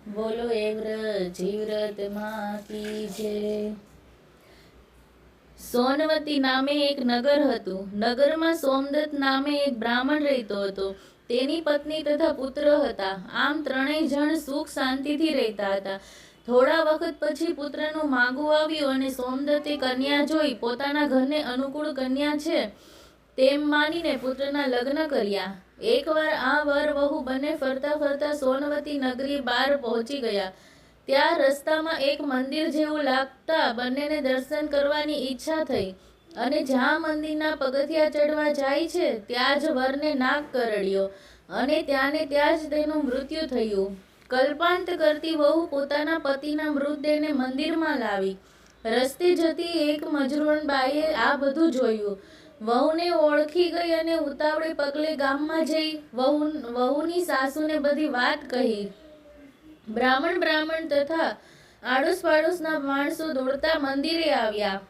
બોલો એ વ્રત જીવ્રત માં કી જય। સોનવતી નામે એક નગર હતું। નગરમાં સોમદત્ત નામે એક બ્રાહ્મણ રહેતો હતો। તેની પત્ની તથા પુત્ર હતા। આમ ત્રણેય જણ સુખ શાંતિથી રહેતા હતા। થોડા વખત પછી પુત્રનું માગું આવ્યું અને સોમદત્તે કન્યા જોઈ પોતાના ઘરને અનુકૂળ કન્યા છે તેમ માનીને પુત્રના લગ્ન કર્યા। એકવાર આ વર વહુ બંને ફરતા ફરતા સોનવતી નગરી બહાર પહોંચી ગયા। ત્યાં રસ્તામાં એક મંદિર જેવું લાગતા બંનેને દર્શન કરવાની ઈચ્છા થઈ અને જ્યાં મંદિરના પગથિયા ચડવા જાય છે ત્યાં જ વરને નાગ કરડ્યો અને ત્યાં ને ત્યાં જ તેનું મૃત્યુ થયું। કલ્પાંત કરતી વહુ પોતાના પતિના મૃતદેહને મંદિરમાં લાવી। રસ્તે જતી એક મજૂરન બાઈએ આ બધું જોયું। વહુને ઓળખી ગઈ અને ઉતાવળે પગલે ગામમાં જઈ વહુની સાસુને બધી વાત કહી। બ્રાહ્મણ તથા આડોશ પાડોશના માણસો દોડતા મંદિરે આવ્યા,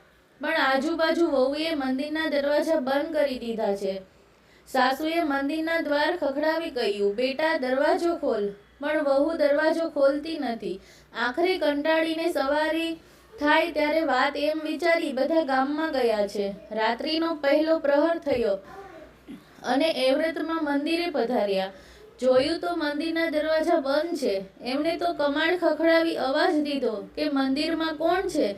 પણ આજુબાજુ વહુએ મંદિરના દરવાજા બંધ કરી દીધા છે। સાસુએ મંદિરના દ્વાર ખખડાવી કહ્યું, બેટા દરવાજો ખોલ, પણ વહુ દરવાજો ખોલતી નથી। આખરે કંટાળીને સવારી થાય ત્યારે વાત એમ વિચારી બધા ગામમાં ગયા છે। રાત્રિનો પહેલો પ્રહર થયો અને એવ્રતમાં મંદિરે પધાર્યા। જોયું તો મંદિરના દરવાજા બંધ છે। એમણે તો કમાડ ખખડાવી અવાજ દીધો કે મંદિરમાં કોણ છે?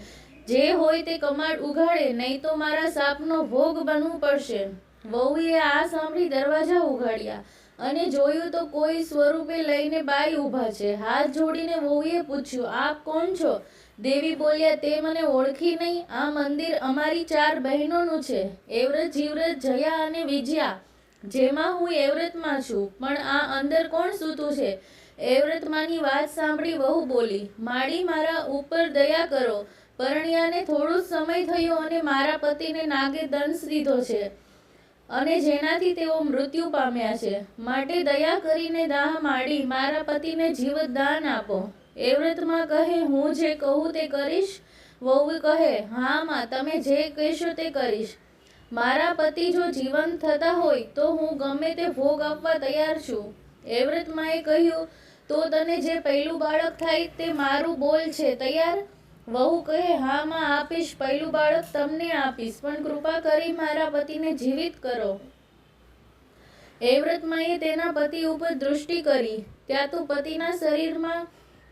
જે હોય તે કમાડ ઉઘાડે, નહીં તો મારા શાપનો ભોગ બનવું પડશે। વહુએ આ સાંભળી દરવાજા ઉઘાડ્યા અને જોયું તો કોઈ સ્વરૂપે લઈને બાઈ ઊભા છે। હાથ જોડીને વહુએ પૂછ્યું, આપ કોણ છો? દેવી બોલ્યા, તે મને ઓળખી નહીં? આ મંદિર અમારી 4 બહેનોનું છે, એવ્રત, જીવ્રત, જયા અને વિજયા, જેમાં હું એવ્રતમાં છું। પણ આ અંદર કોણ સૂતું છે? એવ્રતમાંની વાત સાંભળી વહુ બોલી, માડી મારા ઉપર દયા કરો। પરણ્યાને થોડું જ સમય થયો અને મારા પતિને નાગે દંશ દીધો છે અને જેનાથી તેઓ મૃત્યુ પામ્યા છે, માટે દયા કરીને દાહ માડી મારા પતિને જીવતદાન આપો। એવ્રતમાં કહે, હું જે કહું તે કરીશ? વહુ કહે, હા માં, તમે જે કહેશો તે કરીશ। મારા પતિ જો જીવંત થતા હોય તો હું ગમે તે ભોગ આપવા તૈયાર છું। એવ્રતમાએ કહ્યું, તો તને જે પહેલું બાળક થાય તે મારું બોલ છે, તૈયાર? વહુ કહે, હા માં, આપીશ, પહેલું બાળક તમને આપીશ, પણ કૃપા કરી મારા પતિને જીવિત કરો। એવ્રતમાએ તેના પતિ ઉપર દૃષ્ટિ કરી, ત્યાં તો પતિના શરીરમાં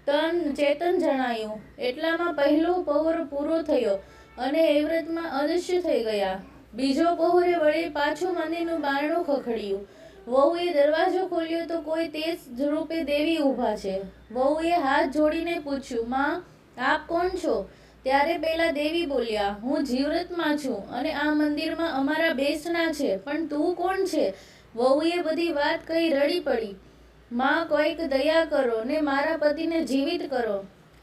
તન ચેતન જણાયું। એટલામાં પહેલો પહોર પૂરો થયો અને એવ્રતમાં અદૃશ્ય થઈ ગયા। બીજો પહોરે વળી પાછું મંદિરનું બારણું ખખડ્યું। વહુએ દરવાજો ખોલ્યો તો કોઈ તેજ રૂપે દેવી ઊભા છે। વહુએ હાથ જોડીને પૂછ્યું, માં, આપ કોણ છો? ત્યારે પેલા દેવી બોલ્યા, હું જીવ્રતમાં છું અને આ મંદિરમાં અમારા બેસણા છે, પણ તું કોણ છે? વહુએ બધી વાત કહી રડી પડી, માં, કોઈક દયા કરો ને મારા પતિને જીવિત કરો।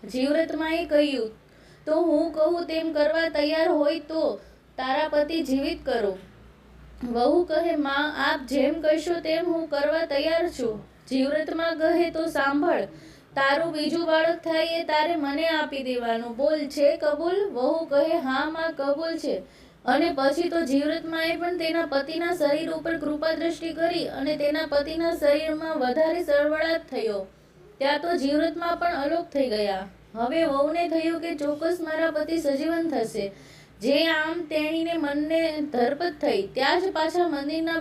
જીવ્રતમાએ કહ્યું, તો હું કહું તેમ કરવા તૈયાર હોય તો તારા પતિ જીવિત કરો। વહુ કહે, માં, આપ જેમ કહેશો તેમ હું કરવા તૈયાર છું। જીવ્રતમાં કહે, તો સાંભળ, તારું બીજું બાળક થાય એ તારે મને આપી દેવાનું, બોલ, છે કબૂલ? વહુ કહે, હા માં, કબૂલ છે। અને પછી તો જીવ્રતમાએ પણ તેના પતિના શરીર ઉપર કૃપા દ્રષ્ટિ કરી અને તેના પતિના શરીરમાં વધારે સળવળાટ થયો। ત્યાં તો જીવ્રતમાં પણ અલોપ થઈ ગયા। હવે વહુને થયું કે ચોક્કસ મારા પતિ સજીવન થશે। જે આમ તેણીને મનને ધરપત થઈ। ત્યાં જ પાછા મંદિરના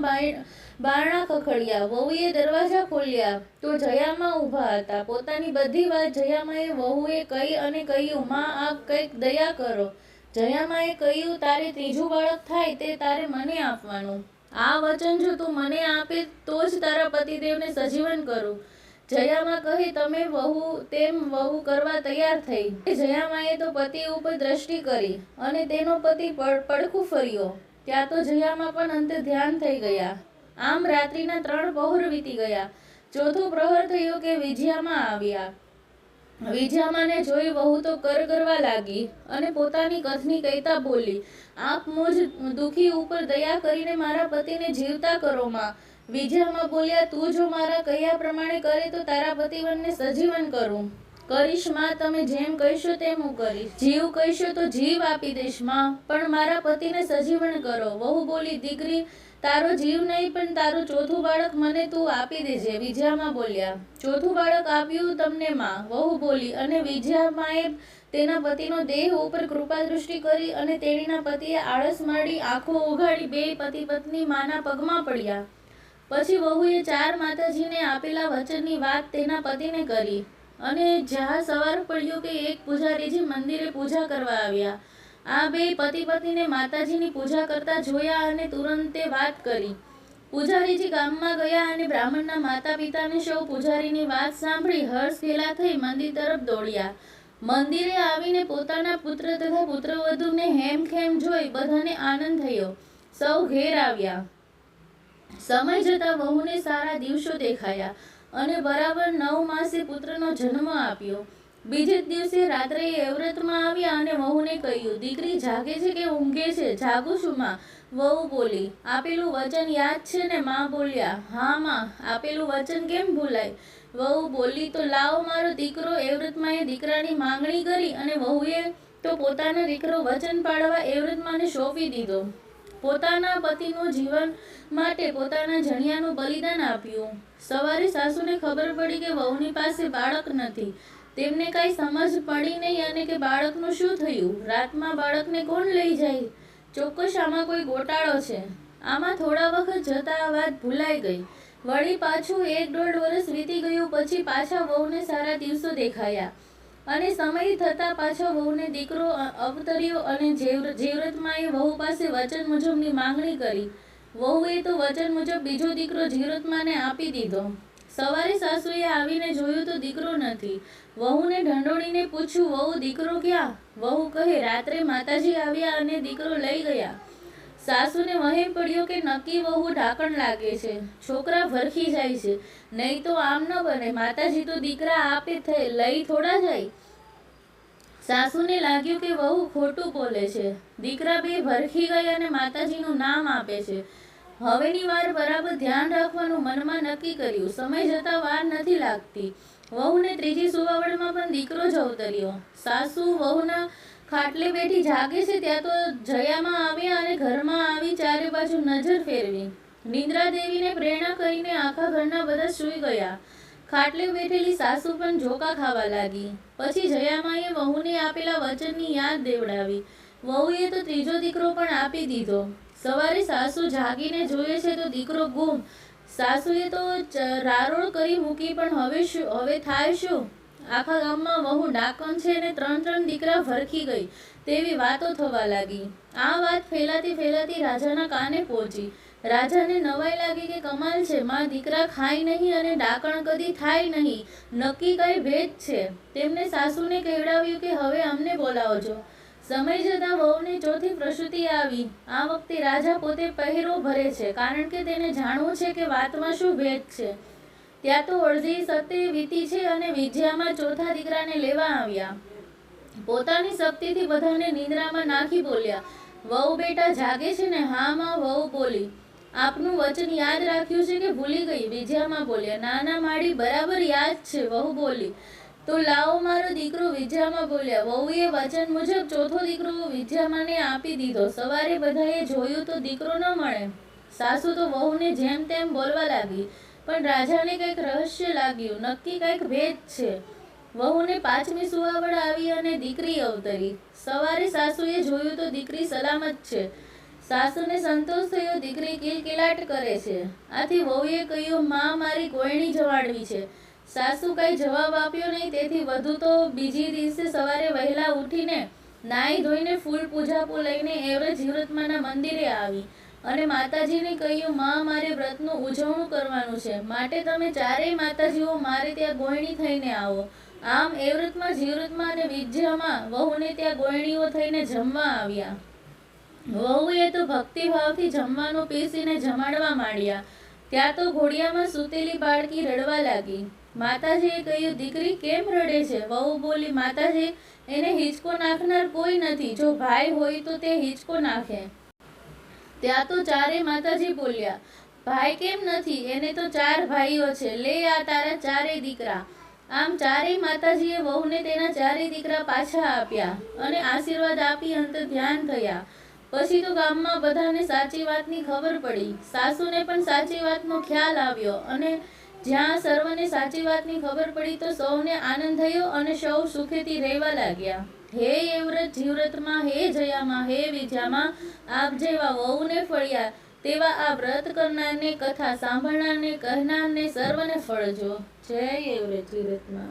બારણા ખખડ્યા। વહુએ દરવાજા ખોલ્યા તો જયામાં ઊભા હતા। પોતાની બધી વાત જયામાએ વહુએ કહી અને કહ્યું, માં, આપ કંઈક દયા કરો। જયામાએ કહ્યું, તારે ત્રીજું બાળક થાય તે તારે મને આપવાનું। આ વચન જો તું મને આપે તો જ તારા પતિદેવને સજીવન કરું। જયામા કહે, તમે તેમ વહુ કરવા તૈયાર થઈ। જયામાએ તો પતિ ઉપર દ્રષ્ટિ કરી અને તેનો પતિ પડખું ફર્યો। ત્યાં તો જયામા પણ અંતે ધ્યાન થઈ ગયા। આમ રાત્રિના 3 પહોર વીતી ગયા। ચોથો પ્રહર થયો કે વિજયામાં આવ્યા। વિજયામાને જોઈ વહુ તો કરવા લાગી અને પોતાની કથની કહેતા બોલી, આપ મુજ દુઃખી ઉપર દયા કરીને મારા પતિને જીવતા કરો માં। વિજયામાં બોલ્યા, તું જો મારા કહ્યા પ્રમાણે કરે તો તારા પતિવનને સજીવન કરું। કરીશ માં, તમે જેમ કહેશો તેમ હું કરીશ। જીવ કહેશો તો જીવ આપી દઈશ માં, પણ મારા પતિને સજીવન કરો। વહુ બોલી, દીકરી, તારો જીવ નહીં પણ તારું ચોથું બાળક મને તું આપી દેજે, વિજયામાં બોલ્યા. ચોથું બાળક આપ્યું તમને માં, વહુ બોલી. અને વિજયામાએ તેના પતિનો દેહ ઉપર કૃપા દૃષ્ટિ કરી અને તેણીના પતિએ આળસ માંડી આંખો ઉઘાડી બે પતિ પત્ની માના પગમાં પડ્યા. પછી વહુએ 4 માતાજીને આપેલા વચનની વાત તેના પતિને કરી. અને જ્યાં સવાર પડ્યું કે એક પૂજારીજી મંદિરે પૂજા કરવા આવ્યા. આ બે પતિ પત્નીને માતાજીની પૂજા કરતા જોયા અને તુરંત તે વાત કરી. પૂજારીજી ગામમાં ગયા અને બ્રાહ્મણના માતા પિતાને સૌ પૂજારીની વાત સાંભળી હર્ષ ઘેલા થઈ મંદિર તરફ દોડ્યા. મંદિરે આવીને પોતાના પુત્ર તથા પુત્રવધૂને હેમખેમ જોઈ બધાને આનંદ થયો. સૌ ઘેર આવ્યા. સમય જતાં વહુને સારા દિવસો દેખાયા અને બરાબર 9 માસે પુત્રનો જન્મ આપ્યો. બીજે જ દિવસે રાત્રે એ વ્રતમાં આવ્યા અને વહુને કહ્યું, દીકરી જાગે છે કે ઊંઘે છે? જાગું છું માં, વહુ બોલી. આપેલું વચન યાદ છે ને? માં બોલ્યા. હા માં, આપેલું વચન કેમ ભૂલાય? વહુ બોલી. તો લાવો મારો દીકરો. એ વ્રતમાં એ દીકરાની માંગણી કરી અને વહુએ તો પોતાનો દીકરો વચન પાડવા એ વ્રતમાંને સોંપી દીધો. પોતાના પતિનું જીવન માટે પોતાના જણિયાનું બલિદાન આપ્યું. સવારે સાસુને ખબર પડી કે વહુની પાસે બાળક નથી. તેમને કાંઈ સમજ પડી નહીં અને કે બાળકનું શું થયું. રાતમાં બાળકને કોણ લઈ જાય? ચોક્કસ આમાં કોઈ ગોટાળો છે. આમાં થોડા વખત જતાં આ વાત ભૂલાઈ ગઈ. વળી પાછું 1-1.5 વર્ષ વીતી ગયું. પછી પાછા વહુને સારા દિવસો દેખાયા અને સમય થતાં પાછો વહુને દીકરો અવતર્યો અને જીવ્રતમાં એ વહુ પાસે વચન મુજબની માંગણી કરી. વહુએ તો વચન મુજબ બીજો દીકરો જીવ્રતમાને આપી દીધો. સવારે સાસુએ આવીને જોયું તો દીકરો નથી. વહુને ઢંઢોળીને પૂછ્યું, વહુ દીકરો ક્યાં? વહુ કહે, રાત્રે માતાજી આવ્યા અને દીકરો લઈ ગયા. સાસુને વહેમ પડ્યો કે નક્કી વહુ ઢાંકણ લાગે છે, છોકરા ભરખી જાય છે. નહીં તો આમ ન બને, માતાજી તો દીકરા આપે લઈ થોડા જાય. સાસુને લાગ્યું કે વહુ ખોટું બોલે છે. દીકરા બે ભરખી ગયા અને માતાજીનું નામ આપે છે. હવેની વાર બરાબર ધ્યાન રાખવાનું મનમાં નક્કી કર્યું. સમય જતાં વાર નથી લાગતી. વહુને ત્રીજી સુવાવડમાં પણ દીકરો જ અવતર્યો. સાસુ વહુના ખાટલે બેઠી જાગે છે ત્યાં તો જયામાં આવ્યા અને ઘરમાં આવી ચારે બાજુ નજર ફેરવી. નિંદ્રા દેવીને પ્રેરણા કરીને આખા ઘરના બધા સૂઈ ગયા. ખાટલે બેઠેલી સાસુ પણ ઝોકા ખાવા લાગી. પછી જયામાએ વહુને આપેલા વચનની યાદ દેવડાવી. વહુએ તો ત્રીજો દીકરો પણ આપી દીધો. સવારે સાસુ જાગીને જોઈએ છે તો દીકરો ગુમ. સાસુએ તો રારોળ કરી મૂકી. પણ હવે થાય શું? આખા ગામમાં વહુ ડાકણ છે ને 3 દીકરા ભરખી ગઈ તેવી વાતો થવા લાગી. આ વાત ફેલાતી રાજાના કાને પહોંચી. રાજાને નવાઈ લાગી કે કમાલ છે, માં દીકરા ખાય નહીં અને ડાકણ કદી થાય નહીં. નક્કી કઈ ભેદ છે. તેમને સાસુને કહેવડાવ્યું કે હવે અમને બોલાવજો. સમય જતાં વહુને ચોથી પ્રસૂતિ આવી. આ વખતે રાજા પોતે પહેરો ભરે છે, કારણ કે તેને જાણવું છે કે વાતમાં શું ભેદ છે. ત્યાં તો અડધી સત્ય વીતી છે અને વિજયામાં ચોથા દીકરાને લેવા આવ્યા. પોતાની શક્તિથી બધાને નિંદ્રામાં નાખી બોલ્યા, વહુ બેટા જાગે છે ને? હા માં, વહુ બોલી. આપનું વચન યાદ રાખ્યું છે કે ભૂલી ગઈ? વિજયામાં બોલ્યા. નાના માડી, બરાબર યાદ છે, વહુ બોલી. તો લાવો મારો દીકરો, વિજયામાં બોલ્યા. વહુએ વચન મુજબ ચોથો દીકરો વિજયામાને આપી દીધો. સવારે બધાએ જોયું તો દીકરો ન મળે. સાસુ તો વહુને જેમ તેમ બોલવા લાગી. પણ રાજાને કંઈક રહસ્ય લાગ્યું. નક્કી કંઈક ભેદ છે. વહુને 5મી સુવાવડ આવી અને દીકરી અવતરી. સવારે સાસુએ જોયું તો દીકરી સલામત છે. સાસુને સંતોષ થયો. દીકરી કિલકિલાટ કરે છે. આથી વહુએ કહ્યું, માં મારી ગોયણી જવાડવી છે. સાસુ કાંઈ જવાબ આપ્યો નહીં. તેથી વધુ તો બીજી દિવસે સવારે વહેલા ઉઠીને નાઈ ધોઈને ફૂલ પૂજાપું લઈને એવરે જીવ્રતમાના મંદિરે આવી અને માતાજીને કહ્યું, માં મારે વ્રતનું ઉજવણું કરવાનું છે, માટે તમે ચારેય માતાજીઓ મારે ત્યાં ગોયણી થઈને આવો. આમ એ વ્રતમાં જીવ્રતમાં અને વિજયામાં વહુને ત્યાં ગોયણીઓ થઈને જમવા આવ્યા. વહુએ તો ભક્તિભાવથી જમવાનું પીસીને જમાડવા માંડ્યા. ત્યાં તો ઘોડિયામાં સૂતેલી બાળકી રડવા લાગી. માતાજીએ કહ્યું, દીકરી કેમ રડે છે? વહુ બોલી, માતાજી, એને હિંચકો નાખનાર કોઈ નથી. જો ભાઈ હોય તો તે હિંચકો નાખે. ત્યાં તો ચારે માતાજી બોલ્યા, ભાઈ કેમ નથી? એને તો 4 ભાઈઓ છે. લે આ તારા 4 દીકરા. આમ ચારેય માતાજીએ વહુને તેના 4 દીકરા પાછા આપ્યા અને આશીર્વાદ આપી અંતર ધ્યાન થયા. પછી તો ગામમાં બધાને સાચી વાતની ખબર પડી. સાસુને પણ સાચી વાતનો ખ્યાલ આવ્યો અને જ્યાં સર્વને સાચી વાતની ખબર પડી તો સૌને આનંદ થયો અને સૌ સુખેથી રહેવા લાગ્યા. હે એવ્રત જીવ્રતમાં, હે જયામાં, હે વિદ્યામાં, આપ જેવા વહુને ફળ્યા તેવા આ વ્રત કરનારને, કથા સાંભળનારને, કહેનારને સર્વને ફળજો. જય એવ્રત જીવ્રતમાં.